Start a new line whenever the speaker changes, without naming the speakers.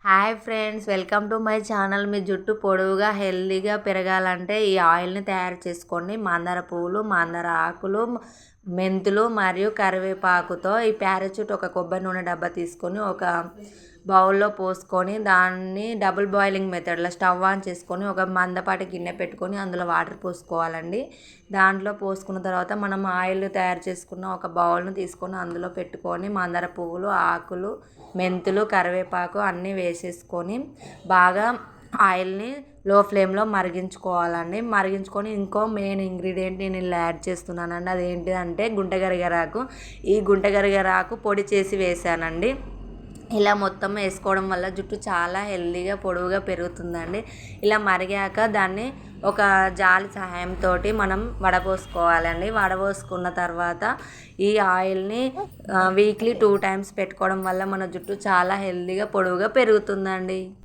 Hi friends, welcome to my channel. మీ జుట్టు పొడవుగా హెల్దీగా పెరగాలంటే ఈ ఆయిల్ని తయారు చేసుకోండి. మందార పువ్వులు, మందార ఆకులు, మెంతులు మరియు కరివేపాకుతో ఈ ప్యారాచూట్ ఒక కొబ్బరి నూనె డబ్బా తీసుకొని ఒక బౌల్లో పోసుకొని దాన్ని డబుల్ బాయిలింగ్ మెథడ్లో స్టవ్ ఆన్ చేసుకొని ఒక మందపాటి గిన్నె పెట్టుకొని అందులో వాటర్ పోసుకోవాలండి. దాంట్లో పోసుకున్న తర్వాత మనం ఆయిల్ తయారు చేసుకున్న ఒక బౌల్ను తీసుకొని అందులో పెట్టుకొని మందార పువ్వులు, ఆకులు, మెంతులు, కరివేపాకు అన్నీ వేసేసుకొని బాగా ఆయిల్ని లో ఫ్లేమ్లో మరిగించుకోవాలండి. మరిగించుకొని ఇంకో మెయిన్ ఇంగ్రీడియంట్ నేను ఇలా యాడ్ చేస్తున్నానండి. అదేంటిదంటే గుంటగరిగరాకు. ఈ గుంటగరిగరాకు పొడి చేసి వేసానండి. ఇలా మొత్తం వేసుకోవడం వల్ల జుట్టు చాలా హెల్దీగా పొడవుగా పెరుగుతుందండి. ఇలా మరిగాక దాన్ని ఒక జాలి సహాయంతో మనం వడపోసుకోవాలండి. వడపోసుకున్న తర్వాత ఈ ఆయిల్ని వీక్లీ 2 times పెట్టుకోవడం వల్ల మన జుట్టు చాలా హెల్దీగా పొడవుగా పెరుగుతుందండి.